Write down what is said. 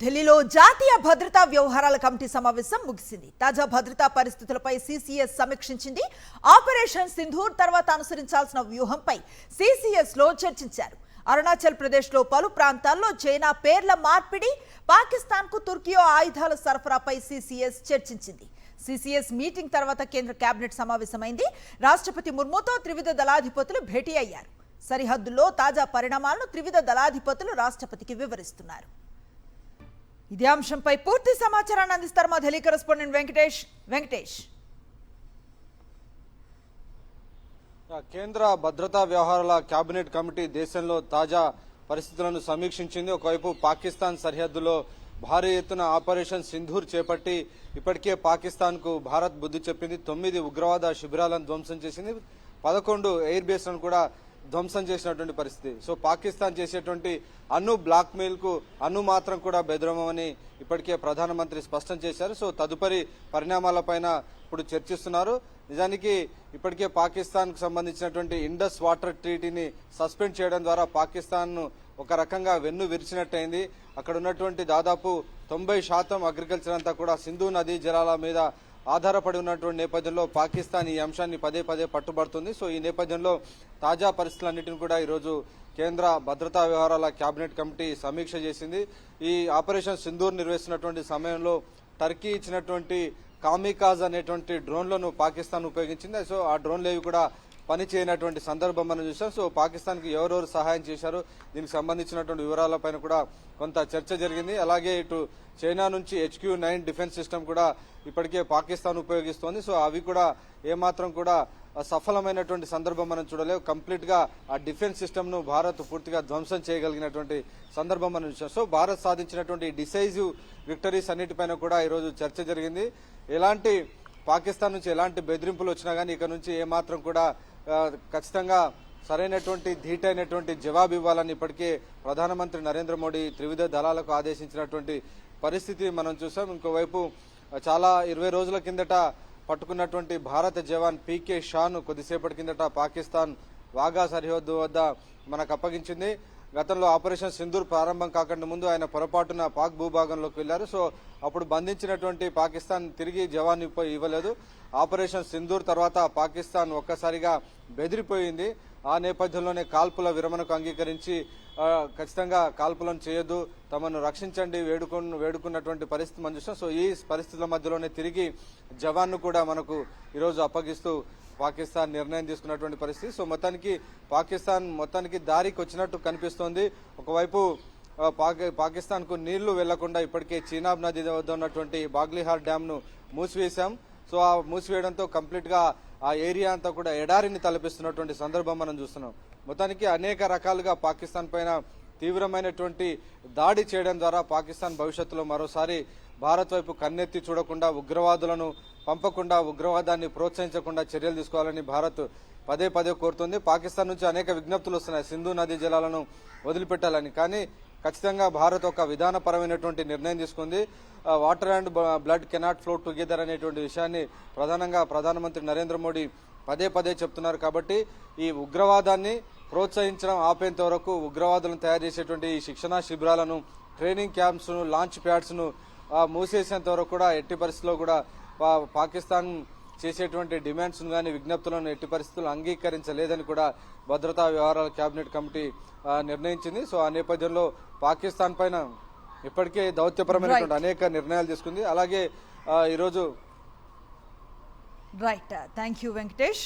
ఢిల్లీలో జాతీయ భద్రతా వ్యవహారాల కమిటీ సమావేశం ముగిసింది. తాజా భద్రతా పరిస్థితులపై సీసీఎస్ సమీక్షించింది. ఆపరేషన్ సింధూర్ తర్వాత అనుసరించాల్సిన వ్యూహంపై సీసీఎస్ లో చర్చించారు. అరుణాచల్ ప్రదేశ్ లో పలు ప్రాంతాల్లో చైనా పేర్ల మార్పిడి, పాకిస్తాన్ కు తుర్కియో ఆయుధాల సరఫరాపై సీసీఎస్ చర్చించింది. సీసీఎస్ మీటింగ్ తర్వాత కేంద్ర కేబినెట్ సమావేశమైంది. రాష్ట్రపతి ముర్ముతో త్రివిధ దళాధిపతులు భేటీ అయ్యారు. సరిహద్దుల్లో తాజా పరిణామాలను త్రివిధ దళాధిపతులు రాష్ట్రపతికి వివరిస్తున్నారు. ఇదే అంశంపై పూర్తి సమాచారాన్ని అందిస్తారు మా ఢిల్లీ కరెస్పాండెంట్ వెంకటేష్. కేంద్ర భద్రతా వ్యవహారాల కేబినెట్ కమిటీ దేశంలో తాజా పరిస్థితులను సమీక్షించింది. ఒకవైపు పాకిస్తాన్ సరిహద్దులో భారీ ఎత్తున ఆపరేషన్ సింధూర్ చేపట్టి ఇప్పటికే పాకిస్తాన్ కు భారత్ బుద్ధి చెప్పింది. 9 ఉగ్రవాద శిబిరాలను ధ్వంసం చేసింది. 11 ఎయిర్ బేస్లను కూడా ధ్వంసం చేసినటువంటి పరిస్థితి. సో పాకిస్తాన్ చేసేటువంటి బ్లాక్ మెయిల్ కు మాత్రం కూడా బెదరమని ఇప్పటికే ప్రధానమంత్రి స్పష్టం చేశారు. సో తదుపరి పరిణామాలపైన ఇప్పుడు చర్చిస్తున్నారు. నిజానికి ఇప్పటికే పాకిస్తాన్ కు సంబంధించినటువంటి ఇండస్ వాటర్ ట్రీటీని సస్పెండ్ చేయడం ద్వారా పాకిస్తాన్ ఒక రకంగా వెన్ను విరిచినట్టయింది. అక్కడ ఉన్నటువంటి దాదాపు 90% అగ్రికల్చర్ అంతా కూడా సింధు నదీ జలాల మీద ఆధారపడి ఉన్నటువంటి నేపథ్యంలో పాకిస్తాన్ ఈ అంశాన్ని పదే పట్టుబడుతుంది. సో ఈ నేపథ్యంలో తాజా పరిస్థితులన్నింటినీ కూడా ఈరోజు కేంద్ర భద్రతా వ్యవహారాల కేబినెట్ కమిటీ సమీక్ష చేసింది. ఈ ఆపరేషన్ సింధూర్ నిర్వహిస్తున్నటువంటి సమయంలో టర్కీ ఇచ్చినటువంటి కామికాజ్ అనేటువంటి డ్రోన్లను పాకిస్తాన్ ఉపయోగించింది. సో ఆ డ్రోన్లు కూడా పని చేయనటువంటి సందర్భం మనం చూసాం. సో పాకిస్తాన్ కి ఎవరెవరు సహాయం చేశారు, దీనికి సంబంధించినటువంటి వివరాలపైన కూడా కొంత చర్చ జరిగింది. అలాగే ఇటు చైనా నుంచి HQ-9 డిఫెన్స్ సిస్టమ్ కూడా ఇప్పటికే పాకిస్తాన్ ఉపయోగిస్తోంది. సో అవి కూడా ఏమాత్రం కూడా సఫలమైనటువంటి సందర్భం మనం చూడలేవు. కంప్లీట్ గా ఆ డిఫెన్స్ సిస్టమ్ ను భారత్ పూర్తిగా ధ్వంసం చేయగలిగినటువంటి సందర్భం మనం చూసాం. సో భారత్ సాధించినటువంటి డిసైజివ్ విక్టరీస్ అన్నిటిపైన కూడా ఈరోజు చర్చ జరిగింది. ఎలాంటి పాకిస్తాన్ నుంచి ఎలాంటి బెదిరింపులు వచ్చినా గానీ ఇక నుంచి ఏమాత్రం కూడా ఖచ్చితంగా సరైనటువంటి ధీటైనటువంటి జవాబు ఇవ్వాలని ఇప్పటికే ప్రధానమంత్రి నరేంద్ర మోడీ త్రివిధ దళాలకు ఆదేశించినటువంటి పరిస్థితి మనం చూసాం. ఇంకోవైపు చాలా 20 రోజుల కిందట పట్టుకున్నటువంటి భారత జవాన్ PK షాను కొద్దిసేపటి కిందట పాకిస్తాన్ వాఘా సరిహద్దు వద్ద మనకు అప్పగించింది. గతంలో ఆపరేషన్ సింధూర్ ప్రారంభం కాకుండా ముందు ఆయన పొరపాటున పాక్ భూభాగంలోకి వెళ్లారు. సో అప్పుడు బంధించినటువంటి పాకిస్తాన్ తిరిగి జవాన్ ఇవ్వలేదు. ఆపరేషన్ సింధూర్ తర్వాత పాకిస్తాన్ ఒక్కసారిగా బెదిరిపోయింది. ఆ నేపథ్యంలోనే కాల్పుల విరమణకు అంగీకరించి ఖచ్చితంగా కాల్పులను చేయొద్దు, తమను రక్షించండి వేడుకున్నటువంటి పరిస్థితి మనం చూసాం. సో ఈ పరిస్థితుల మధ్యలోనే తిరిగి జవాన్ను కూడా మనకు ఈరోజు అప్పగిస్తూ పాకిస్తాన్ నిర్ణయం తీసుకున్నటువంటి పరిస్థితి. సో పాకిస్తాన్ మొత్తానికి దారికి వచ్చినట్టు కనిపిస్తోంది. ఒకవైపు పాకిస్తాన్ కు నీళ్లు వెళ్లకుండా ఇప్పటికే చీనాబ్ నది వద్ద ఉన్నటువంటి బాగ్లిహార్ డ్యామ్ ను మూసివేశాం. సో ఆ మూసివేయడంతో కంప్లీట్ గా ఆ ఏరియా అంతా కూడా ఎడారిని తలపిస్తున్నటువంటి సందర్భం మనం చూస్తున్నాం. మొత్తానికి అనేక రకాలుగా పాకిస్తాన్ పైన తీవ్రమైనటువంటి దాడి చేయడం ద్వారా పాకిస్తాన్ భవిష్యత్తులో మరోసారి భారత్ వైపు కన్నెత్తి చూడకుండా, ఉగ్రవాదులను పంపకుండా, ఉగ్రవాదాన్ని ప్రోత్సహించకుండా చర్యలు తీసుకోవాలని భారత్ పదే కోరుతుంది. పాకిస్తాన్ నుంచి అనేక విజ్ఞప్తులు వస్తున్నాయి సింధు నదీ జలాలను వదిలిపెట్టాలని. కానీ ఖచ్చితంగా భారత్ ఒక విధానపరమైనటువంటి నిర్ణయం తీసుకుంది. Water and blood cannot flow together అనేటువంటి విషయాన్ని ప్రధానంగా ప్రధానమంత్రి నరేంద్ర మోడీ పదే చెప్తున్నారు. కాబట్టి ఈ ఉగ్రవాదాన్ని ప్రోత్సహించడం ఆపేంత వరకు, ఉగ్రవాదులను తయారు చేసేటువంటి ఈ శిక్షణా శిబిరాలను, ట్రైనింగ్ క్యాంప్స్ ను, లాంచ్ ప్యాడ్స్ ను మూసేసేంత వరకు కూడా ఎట్టి పరిస్థితుల్లో కూడా పాకిస్తాన్ చేసేటువంటి డిమాండ్స్ ను గానీ విజ్ఞప్తులను ఎట్టి పరిస్థితుల్లో అంగీకరించలేదని కూడా భద్రతా వ్యవహారాల కేబినెట్ కమిటీ నిర్ణయించింది. సో ఆ నేపథ్యంలో పాకిస్తాన్ పైన ఇప్పటికే దౌత్యపరమైనటువంటి అనేక నిర్ణయాలు తీసుకుంది. అలాగే ఈరోజు థ్యాంక్ యూ వెంకటేష్.